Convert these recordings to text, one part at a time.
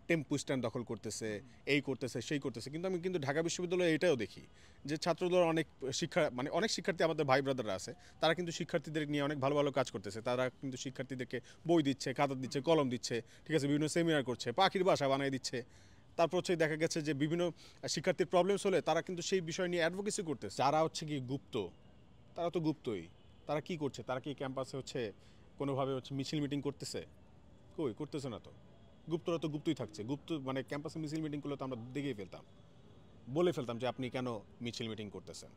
টেম্পু stand দখল করতেছে, এই করতেছে, সেই করতেছে। কিন্তু আমি কিন্তু ঢাকা বিশ্ববিদ্যালয়ে এটাও দেখি যে ছাত্রদল অনেক শিক্ষার্থী আমাদের ভাই ব্রাদাররা আছে, তারা কিন্তু শিক্ষার্থীদের নিয়ে অনেক ভালো ভালো কাজ করতেছে। তারা কিন্তু শিক্ষার্থীদেরকে বই দিচ্ছে, খাতা দিচ্ছে, কলম দিচ্ছে, ঠিক আছে, বিভিন্ন সেমিনার করছে, পাখির বাসা বানিয়ে দিচ্ছে। তারপর হচ্ছে দেখা গেছে যে বিভিন্ন শিক্ষার্থীর প্রবলেমস হলে তারা কিন্তু সেই বিষয় নিয়ে অ্যাডভোকেসি করতেছে। যারা হচ্ছে কি গুপ্ত, তারা তো গুপ্তই। তারা কি করছে? তারা কি ক্যাম্পাসে হচ্ছে কোনোভাবে হচ্ছে মিছিল মিটিং করতেছে? কই করতেছে না তো। গুপ্তরা তো গুপ্তই থাকছে। গুপ্ত মানে ক্যাম্পাসে মিছিল মিটিং করলে তো আমরা দেখেই ফেলতাম, বলে ফেলতাম যে আপনি কেন মিছিল মিটিং করতেছেন।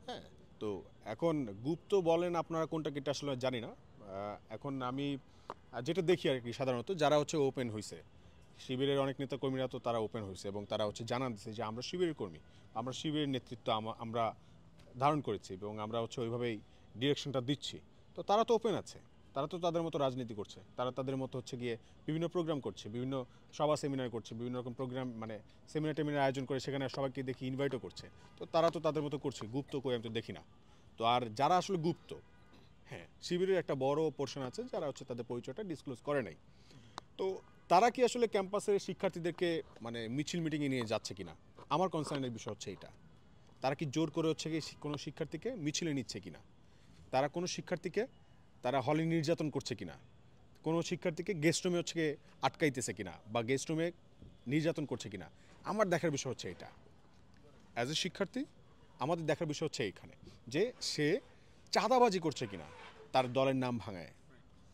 হ্যাঁ, তো এখন গুপ্ত বলেন আপনারা কোনটা কিটা আসলে জানি না। এখন আমি যেটা দেখি আর কি, সাধারণত যারা হচ্ছে ওপেন হয়েছে, শিবিরের অনেক নেতা কর্মীরা তো তারা ওপেন হয়েছে এবং তারা হচ্ছে জানান দিচ্ছে যে আমরা শিবিরের কর্মী, আমরা শিবিরের নেতৃত্ব আমরা ধারণ করেছি এবং আমরা হচ্ছে ওইভাবেই ডিরেকশনটা দিচ্ছি। তো তারা তো ওপেন আছে, তারা তো তাদের মতো রাজনীতি করছে, তারা তাদের মতো হচ্ছে গিয়ে বিভিন্ন প্রোগ্রাম করছে, বিভিন্ন সভা সেমিনার করছে, বিভিন্ন রকম প্রোগ্রাম মানে সেমিনার টেমিনার আয়োজন করে সেখানে সবাইকে দেখি ইনভাইটও করছে। তো তারা তো তাদের মতো করছে, গুপ্ত কই আমি তো দেখি না। তো আর যারা আসলে গুপ্ত, হ্যাঁ, শিবিরের একটা বড় পোর্শন আছে যারা হচ্ছে তাদের পরিচয়টা ডিসক্লোজ করে নাই। তো তারা কি আসলে ক্যাম্পাসের শিক্ষার্থীদেরকে মানে মিছিল মিটিংয়ে নিয়ে যাচ্ছে কিনা, আমার কনসার্নের বিষয় হচ্ছে এটা। তারা কি জোর করে হচ্ছে কি কোনো শিক্ষার্থীকে মিছিলে নিচ্ছে কিনা, তারা কোনো শিক্ষার্থীকে তারা হলে নির্যাতন করছে কিনা, কোনো শিক্ষার্থীকে গেস্ট রুমে হচ্ছে আটকাইতেছে কিনা বা গেস্ট রুমে নির্যাতন করছে কিনা, আমার দেখার বিষয় হচ্ছে এটা। অ্যাজ এ শিক্ষার্থী আমাদের দেখার বিষয় হচ্ছে এইখানে যে সে চাঁদাবাজি করছে কিনা তার দলের নাম ভাঙায়,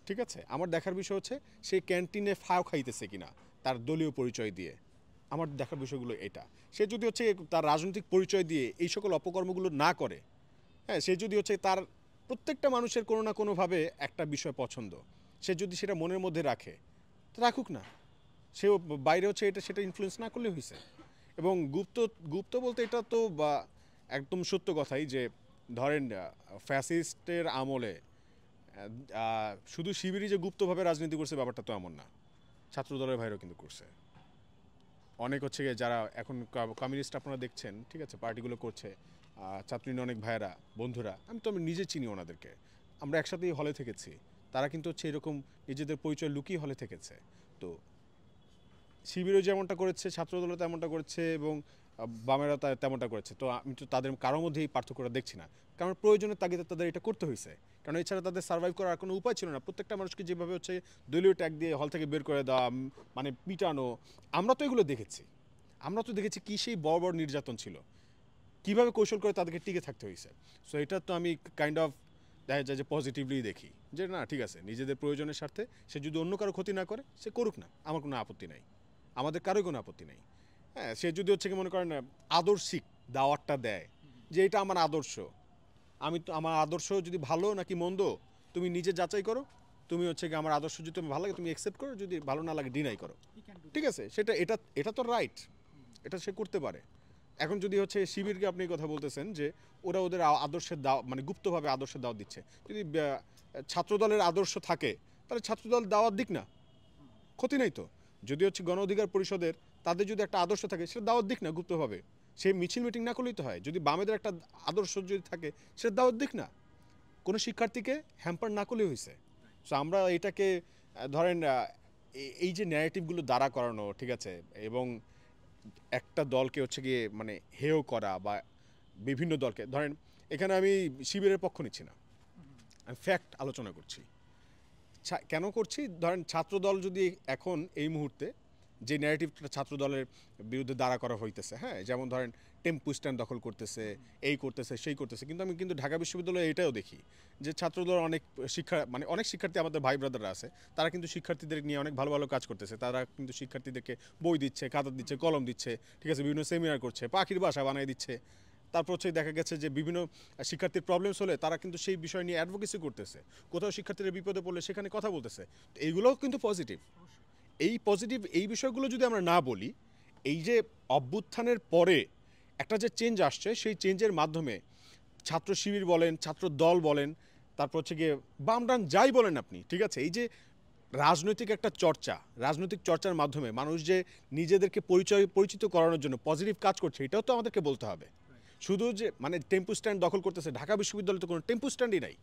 ঠিক আছে। আমার দেখার বিষয় হচ্ছে সে ক্যান্টিনে ফাও খাইতেছে কিনা তার দলীয় পরিচয় দিয়ে, আমার দেখার বিষয়গুলো এটা। সে যদি হচ্ছে তার রাজনৈতিক পরিচয় দিয়ে এই সকল অপকর্মগুলো না করে, হ্যাঁ, সে যদি হচ্ছে তার প্রত্যেকটা মানুষের কোনো না কোনোভাবে একটা বিষয় পছন্দ, সে যদি সেটা মনের মধ্যে রাখে তো রাখুক না, সেও বাইরে হচ্ছে এটা সেটা ইনফ্লুয়েন্স না করলে হয়েছে। এবং গুপ্ত গুপ্ত বলতে এটা তো বা একদম সত্য কথাই যে ধরেন ফ্যাসিস্টের আমলে শুধু শিবিরই যে গুপ্তভাবে রাজনীতি করছে ব্যাপারটা তো এমন না, ছাত্রদলের ভাইরাও কিন্তু করছে। অনেক হচ্ছে গিয়ে যারা এখন কমিউনিস্ট আপনারা দেখছেন, ঠিক আছে, পার্টিগুলো করছে, ছাত্রীন অনেক ভাইয়েরা বন্ধুরা, আমি নিজে চিনি ওনাদেরকে, আমরা একসাথেই হলে থেকেছি, তারা কিন্তু হচ্ছে এরকম নিজেদের পরিচয় লুকিয়ে হলে থেকেছে। তো শিবিরও যেমনটা করেছে, ছাত্রদলও তেমনটা করেছে এবং বামেরা তেমনটা করেছে। তো আমি তো তাদের কারোর মধ্যে এই পার্থক্যটা দেখছি না, কারণ প্রয়োজনের তাগিদে তাদের এটা করতে হয়েছে, কারণ এছাড়া তাদের সার্ভাইভ করার কোনো উপায় ছিল না। প্রত্যেকটা মানুষকে যেভাবে হচ্ছে দলীয় ট্যাগ দিয়ে হল থেকে বের করে দেওয়া, মানে পিটানো, আমরা তো এগুলো দেখেছি। আমরা তো দেখেছি কী সেই বড় বড় নির্যাতন ছিল, কীভাবে কৌশল করে তাদেরকে টিকে থাকতে হয়েছে। সো এটা তো আমি কাইন্ড অফ দেখা যায় যে পজিটিভলি দেখি যে না, ঠিক আছে, নিজেদের প্রয়োজনের স্বার্থে সে যদি অন্য কারো ক্ষতি না করে সে করুক না, আমার কোনো আপত্তি নাই, আমাদের কারোই কোনো আপত্তি নেই। হ্যাঁ, সে যদি হচ্ছে কি মনে করেন আদর্শিক দাওয়াতটা দেয় যে এটা আমার আদর্শ, আমার আদর্শ যদি ভালো নাকি মন্দ তুমি নিজে যাচাই করো, তুমি হচ্ছে কি আমার আদর্শ যদি তুমি ভালো লাগে তুমি অ্যাকসেপ্ট করো, যদি ভালো না লাগে ডিনাই করো, ঠিক আছে, সেটা এটা এটা তো রাইট, এটা সে করতে পারে। এখন যদি হচ্ছে শিবিরকে আপনি কথা বলতেছেন যে ওরা ওদের আদর্শের দাও মানে গুপ্তভাবে আদর্শের দাওয়াত দিচ্ছে, যদি ছাত্রদলের আদর্শ থাকে তাহলে ছাত্রদল দাওয়াত দিক না, ক্ষতি নেই তো। যদি হচ্ছে গণ অধিকার পরিষদের তাদের যদি একটা আদর্শ থাকে সেটা দাওয়াত দিক না গুপ্তভাবে, সে মিছিল মিটিং না করলেই তো হয়। যদি বামেদের একটা আদর্শ যদি থাকে সেটা দাওয়াত দিক না, কোনো শিক্ষার্থীকে হ্যাম্পার না করলেই হয়েছে। সো আমরা এটাকে ধরেন এই যে ন্যারেটিভগুলো দাঁড়া করানো, ঠিক আছে, এবং একটা দলকে হচ্ছে গিয়ে মানে হেয় করা বা বিভিন্ন দলকে ধরেন, এখানে আমি শিবিরের পক্ষ নিচ্ছি না, আমি ফ্যাক্ট আলোচনা করছি। কেন করছি, ধরেন ছাত্রদল যদি এখন এই মুহূর্তে যে ন্যারেটিভটা ছাত্রদলের বিরুদ্ধে দাঁড়া করা হইতেছে, হ্যাঁ, যেমন ধরেন টেম্পু স্ট্যান্ড দখল করতেছে, এই করতেছে, সেই করতেছে, কিন্তু আমি কিন্তু ঢাকা বিশ্ববিদ্যালয়ে এটাও দেখি যে ছাত্রদল অনেক শিক্ষার্থী আমাদের ভাই ব্রাদাররা আছে, তারা কিন্তু শিক্ষার্থীদের নিয়ে অনেক ভালো ভালো কাজ করতেছে, তারা কিন্তু শিক্ষার্থীদেরকে বই দিচ্ছে, খাতা দিচ্ছে, কলম দিচ্ছে, ঠিক আছে, বিভিন্ন সেমিনার করছে, পাখির বাসা বানিয়ে দিচ্ছে। তারপর হচ্ছে দেখা গেছে যে বিভিন্ন শিক্ষার্থীর প্রবলেমস হলে তারা কিন্তু সেই বিষয় নিয়ে অ্যাডভোকেসি করতেছে, কোথাও শিক্ষার্থীরা বিপদে পড়লে সেখানে কথা বলতেছে। তো এইগুলোও কিন্তু পজিটিভ। এই বিষয়গুলো যদি আমরা না বলি, এই যে অভ্যুত্থানের পরে একটা যে চেঞ্জ আসছে সেই চেঞ্জের মাধ্যমে ছাত্র শিবির বলেন, ছাত্র দল বলেন, তারপর হচ্ছে গিয়ে বামডান যাই বলেন আপনি, ঠিক আছে, এই যে রাজনৈতিক একটা চর্চা, রাজনৈতিক চর্চার মাধ্যমে মানুষ যে নিজেদেরকে পরিচিত করানোর জন্য পজিটিভ কাজ করছে, এটাও তো আমাদেরকে বলতে হবে। শুধু যে মানে টেম্পু স্ট্যান্ড দখল করতেছে, ঢাকা বিশ্ববিদ্যালয়ে তো কোনো টেম্পু স্ট্যান্ডই নাই,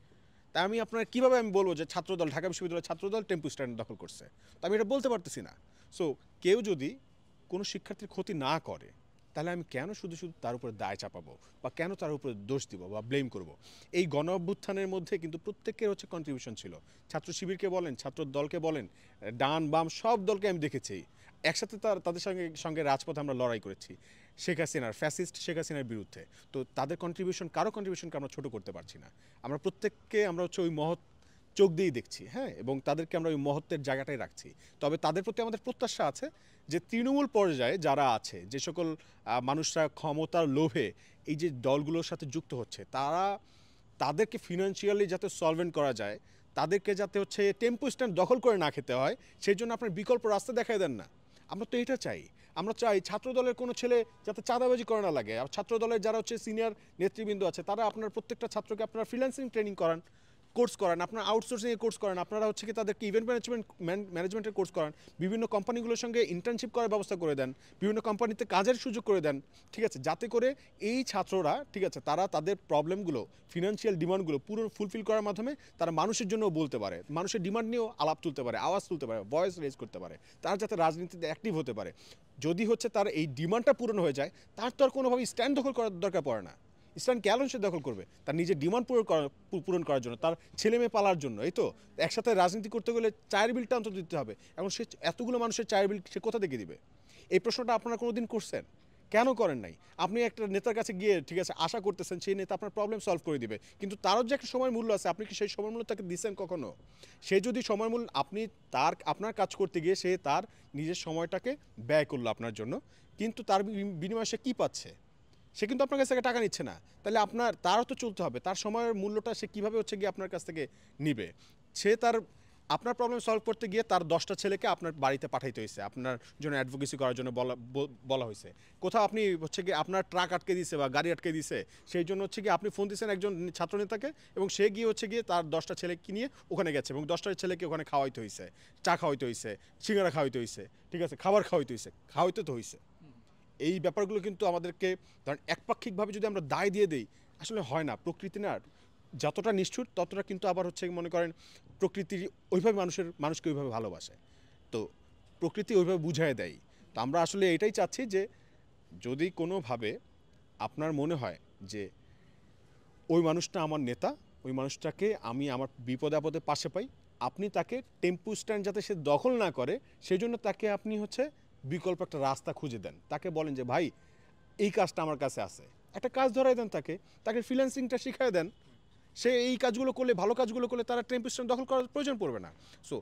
তাই আমি আপনার কীভাবে আমি বলবো যে ছাত্রদল, ঢাকা বিশ্ববিদ্যালয়ের ছাত্রদল টেম্পু স্ট্যান্ড দখল করছে? তো আমি এটা বলতে পারতেছি না। সো কেউ যদি কোনো শিক্ষার্থীর ক্ষতি না করে, তাহলে আমি কেন শুধু শুধু তার উপরে দায় চাপাবো বা কেন তার উপরে দোষ দিব বা ব্লেম করব? এই গণ অভ্যুত্থানের মধ্যে কিন্তু প্রত্যেকের হচ্ছে কন্ট্রিবিউশন ছিল। ছাত্র শিবিরকে বলেন, ছাত্র দলকে বলেন, ডান বাম সব দলকে আমি দেখেছি একসাথে তাদের সঙ্গে সঙ্গে রাজপথে আমরা লড়াই করেছি শেখ হাসিনার, ফ্যাসিস্ট শেখ হাসিনার বিরুদ্ধে। তো তাদের কন্ট্রিবিউশন, কারো কন্ট্রিবিউশনকে আমরা ছোট করতে পারছি না। আমরা প্রত্যেককে আমরা হচ্ছে ওই মহৎ চোখ দিয়েই দেখছি, হ্যাঁ, এবং তাদেরকে আমরা ওই মহত্বের জায়গাটাই রাখছি। তবে তাদের প্রতি আমাদের প্রত্যাশা আছে যে তৃণমূল পর্যায়ে যারা আছে, যে সকল মানুষরা ক্ষমতার লোভে এই যে দলগুলোর সাথে যুক্ত হচ্ছে, তাদেরকে ফিনান্সিয়ালি যাতে সলভেন্ট করা যায়, তাদেরকে যাতে হচ্ছে টেম্পো স্ট্যান্ড দখল করে না খেতে হয়, সেই জন্য আপনার বিকল্প রাস্তা দেখায় দেন না। আমরা তো এটা চাই। আমরা চাই ছাত্র দলের কোনো ছেলে যাতে চাঁদাবাজি করে না লাগে। আর ছাত্র দলের যারা হচ্ছে সিনিয়র নেতৃবৃন্দ আছে, তারা আপনার প্রত্যেকটা ছাত্রকে আপনারা ফ্রিল্যান্সিং ট্রেনিং করান, কোর্স করান, আপনার আউটসোর্সিংয়ের কোর্স করান, আপনারা হচ্ছে কি তাদেরকে ইভেন্ট ম্যানেজমেন্টের কোর্স করান, বিভিন্ন কোম্পানিগুলোর সঙ্গে ইন্টার্নশিপ করার ব্যবস্থা করে দেন, বিভিন্ন কোম্পানিতে কাজের সুযোগ করে দেন, ঠিক আছে, যাতে করে এই ছাত্ররা, ঠিক আছে, তারা তাদের প্রবলেমগুলো, ফিনান্সিয়াল ডিমান্ডগুলো পুরো ফুলফিল করার মাধ্যমে তারা মানুষের জন্য বলতে পারে, মানুষের ডিমান্ড নিয়েও আলাপ তুলতে পারে, আওয়াজ তুলতে পারে, ভয়েস রেজ করতে পারে, তারা যাতে রাজনীতিতে অ্যাক্টিভ হতে পারে। যদি হচ্ছে তার এই ডিমান্ডটা পূরণ হয়ে যায়, তার তো আর কোনোভাবেই স্ট্যান্ড দখল করার দরকার পড়ে না। স্ট্যান্ড কেন সে দখল করবে? তার নিজের ডিমান্ড পূরণ করার জন্য, তার ছেলে মেয়ে পালার জন্য। এই তো একসাথে রাজনীতি করতে গেলে চায়ের বিলটা অন্তত দিতে হবে। এখন সে এতগুলো মানুষের চায়ের বিল সে কোথা থেকে দিবে? এই প্রশ্নটা আপনারা কোনোদিন করছেন? কেন করেন নাই? আপনি একটা নেতার কাছে গিয়ে, ঠিক আছে, আশা করতেছেন সেই নেতা আপনার প্রবলেম সলভ করে দিবে, কিন্তু তারও যে একটা সময় মূল্য আছে, আপনি কি সেই সময় মূল্য তাকে দিচ্ছেন কখনো? সে যদি সময় মূল্য, আপনি আপনার কাজ করতে গিয়ে সে তার নিজের সময়টাকে ব্যয় করলো আপনার জন্য, কিন্তু তার বিনিময়ে সে কী পাচ্ছে? সে কিন্তু আপনার কাছ থেকে টাকা নিচ্ছে না। তাহলে তারও তো চলতে হবে। তার সময়ের মূল্যটা সে কীভাবে হচ্ছে গিয়ে আপনার কাছ থেকে নিবে? সে আপনার প্রবলেম সলভ করতে গিয়ে তার 10টা ছেলেকে আপনার বাড়িতে পাঠাইতে হয়েছে, আপনার জন্য অ্যাডভোকেসি করার জন্য বলা হয়েছে। কোথাও আপনি হচ্ছে গিয়ে আপনার ট্রাক আটকে দিয়েছে বা গাড়ি আটকে দিয়েছে, সেই জন্য হচ্ছে গিয়ে আপনি ফোন দিয়েছেন একজন ছাত্রনেতাকে, এবং সে গিয়ে হচ্ছে গিয়ে তার 10টা ছেলেকে নিয়ে ওখানে গেছে, এবং 10টা ছেলেকে ওখানে খাওয়াইতে হয়েছে, চা খাওয়াইতে হয়েছে, সিঙ্গারা খাওয়াইতে হয়েছে, ঠিক আছে, খাবার খাওয়াইতে তো হয়েছে। এই ব্যাপারগুলো কিন্তু আমাদেরকে, ধরেন, একপাক্ষিকভাবে যদি আমরা দায় দিয়ে দিই, আসলে হয় না। প্রকৃতি না যতটা নিষ্ঠুর, ততটা কিন্তু আবার হচ্ছে মনে করেন প্রকৃতি ওইভাবে মানুষকে ওইভাবে ভালোবাসে, তো প্রকৃতি ওইভাবে বুঝায় দেয়। তো আমরা আসলে এটাই চাচ্ছি যে যদি কোনোভাবে আপনার মনে হয় যে ওই মানুষটা আমার নেতা, ওই মানুষটাকে আমি আমার বিপদে আপদে পাশে পাই, আপনি তাকে টেম্পু স্ট্যান্ড যাতে সে দখল না করে, সেই জন্য তাকে আপনি হচ্ছে বিকল্প একটা রাস্তা খুঁজে দেন। তাকে বলেন যে ভাই, এই কাজটা আমার কাছে আছে, একটা কাজ ধরাই দেন, তাকে ফ্রিল্যান্সিংটা শিখাই দেন। সে এই কাজগুলো করলে, ভালো কাজগুলো করলে, তারা টেম্পু স্ট্যান্ড দখল করার প্রয়োজন পড়বে না। সো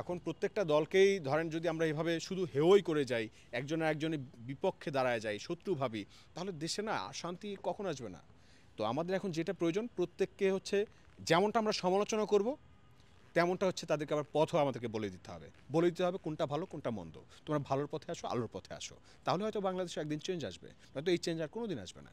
এখন প্রত্যেকটা দলকেই ধরেন যদি আমরা এভাবে শুধু হেওই করে যাই, একজনের বিপক্ষে দাঁড়ায় যাই, শত্রু ভাবি, তাহলে দেশে না শান্তি কখন আসবে না। তো আমাদের এখন যেটা প্রয়োজন, প্রত্যেককে হচ্ছে যেমনটা আমরা সমালোচনা করব, তেমনটা হচ্ছে তাদেরকে আবার পথও আমাদেরকে বলে দিতে হবে কোনটা ভালো কোনটা মন্দ। তোমরা ভালোর পথে আসো, আলোর পথে আসো, তাহলে হয়তো বাংলাদেশে একদিন চেঞ্জ আসবে, নয়তো এই চেঞ্জ আর কোনোদিন আসবে না।